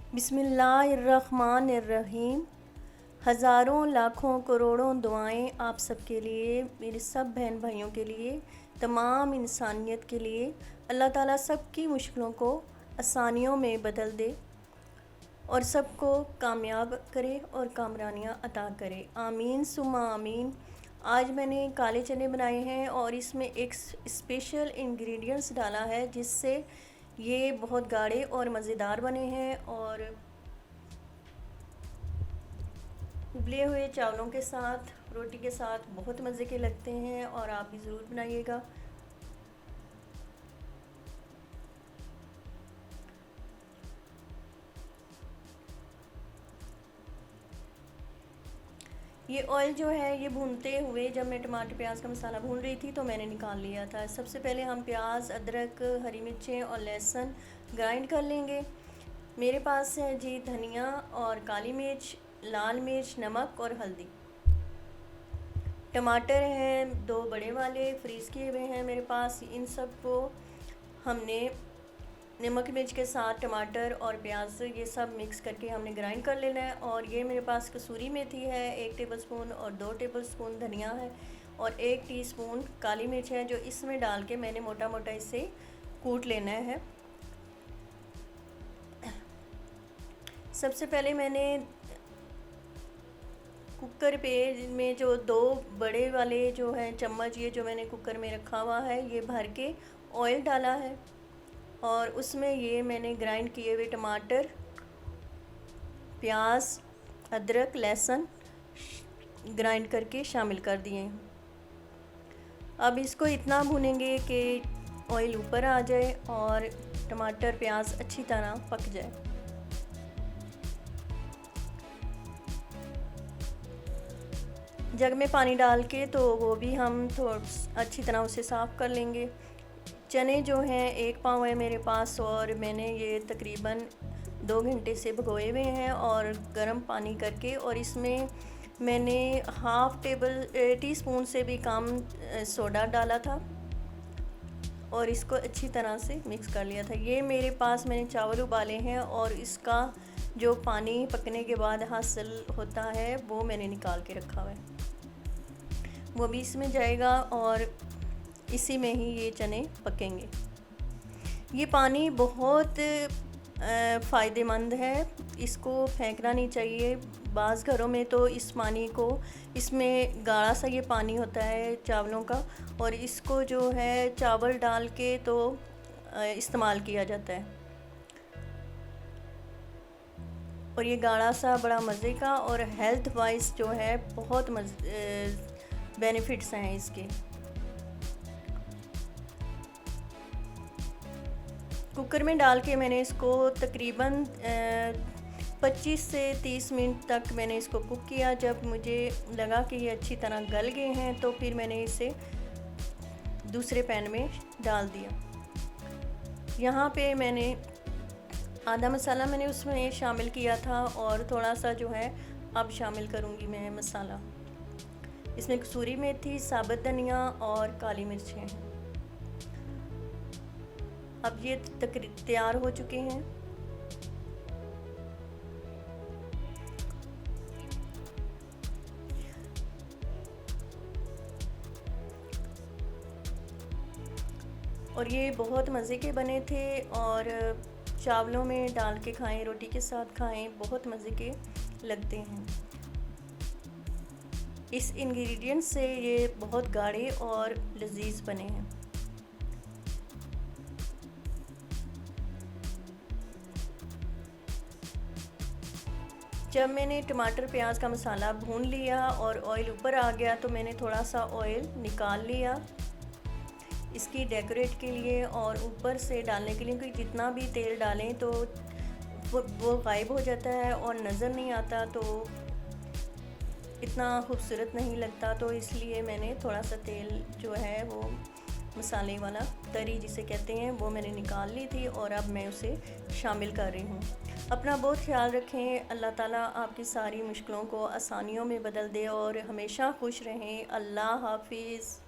बिस्मिल्लाहिर्रहमानिर्रहीम। हज़ारों लाखों करोड़ों दुआएं आप सबके लिए, मेरे सब बहन भाइयों के लिए, तमाम इंसानियत के लिए। अल्लाह ताला सबकी मुश्किलों को आसानियों में बदल दे और सबको कामयाब करे और कामरानियाँ अता करे। आमीन सुम्मा आमीन। आज मैंने काले चने बनाए हैं और इसमें एक स्पेशल इंग्रेडिएंट्स डाला है जिससे ये बहुत गाढ़े और मज़ेदार बने हैं और उबले हुए चावलों के साथ, रोटी के साथ बहुत मज़े के लगते हैं और आप भी ज़रूर बनाइएगा। ये ऑयल जो है ये भूनते हुए, जब मैं टमाटर प्याज का मसाला भून रही थी तो मैंने निकाल लिया था। सबसे पहले हम प्याज, अदरक, हरी मिर्चें और लहसुन ग्राइंड कर लेंगे। मेरे पास है जी धनिया और काली मिर्च, लाल मिर्च, नमक और हल्दी। टमाटर हैं 2 बड़े वाले, फ्रीज़ किए हुए हैं मेरे पास। इन सब को हमने नमक मिर्च के साथ टमाटर और प्याज ये सब मिक्स करके हमने ग्राइंड कर लेना है। और ये मेरे पास कसूरी मेथी है 1 टेबलस्पून और 2 टेबलस्पून धनिया है और 1 टीस्पून काली मिर्च है, जो इसमें डाल के मैंने मोटा मोटा इसे कूट लेना है। सबसे पहले मैंने कुकर पे में जो 2 बड़े वाले जो हैं चम्मच, ये जो मैंने कुकर में रखा हुआ है, ये भर के ऑयल डाला है और उसमें ये मैंने ग्राइंड किए हुए टमाटर, प्याज, अदरक, लहसुन ग्राइंड करके शामिल कर दिए। अब इसको इतना भूनेंगे कि ऑयल ऊपर आ जाए और टमाटर प्याज अच्छी तरह पक जाए। जग में पानी डाल के तो वो भी हम थोड़ा अच्छी तरह उसे साफ़ कर लेंगे। चने जो हैं 1 पाव है मेरे पास और मैंने ये तकरीबन 2 घंटे से भिगोए हुए हैं और गर्म पानी करके, और इसमें मैंने हाफ़ टीस्पून से भी कम सोडा डाला था और इसको अच्छी तरह से मिक्स कर लिया था। ये मेरे पास मैंने चावल उबाले हैं और इसका जो पानी पकने के बाद हासिल होता है वो मैंने निकाल के रखा हुआ है, वो भी इसमें जाएगा और इसी में ही ये चने पकेंगे। ये पानी बहुत फ़ायदेमंद है, इसको फेंकना नहीं चाहिए। बाज़ घरों में तो इस पानी को, इसमें गाढ़ा सा ये पानी होता है चावलों का, और इसको जो है चावल डाल के तो इस्तेमाल किया जाता है। और ये गाढ़ा सा बड़ा मज़े का और हेल्थ वाइज जो है बहुत बेनिफिट्स हैं इसके। कुकर में डाल के मैंने इसको तकरीबन 25 से 30 मिनट तक मैंने इसको कुक किया। जब मुझे लगा कि ये अच्छी तरह गल गए हैं तो फिर मैंने इसे दूसरे पैन में डाल दिया। यहाँ पे मैंने आधा मसाला मैंने उसमें शामिल किया था और थोड़ा सा जो है अब शामिल करूँगी मैं मसाला। इसमें कसूरी मेथी, साबुत धनिया और काली मिर्च हैं। अब ये तैयार हो चुके हैं। और ये बहुत मज़े के बने थे और चावलों में डाल के खाएं, रोटी के साथ खाएं, बहुत मज़े के लगते हैं। इस इंग्रेडिएंट से ये बहुत गाढ़े और लजीज बने हैं। जब मैंने टमाटर प्याज का मसाला भून लिया और ऑयल ऊपर आ गया तो मैंने थोड़ा सा ऑयल निकाल लिया इसकी डेकोरेट के लिए और ऊपर से डालने के लिए, क्योंकि जितना भी तेल डालें तो वो गायब हो जाता है और नज़र नहीं आता, तो इतना खूबसूरत नहीं लगता। तो इसलिए मैंने थोड़ा सा तेल जो है वो मसाले वाला तरी जिसे कहते हैं वो मैंने निकाल ली थी और अब मैं उसे शामिल कर रही हूँ। अपना बहुत ख्याल रखें। अल्लाह ताला आपकी सारी मुश्किलों को आसानियों में बदल दे और हमेशा खुश रहें। अल्लाह हाफिज़।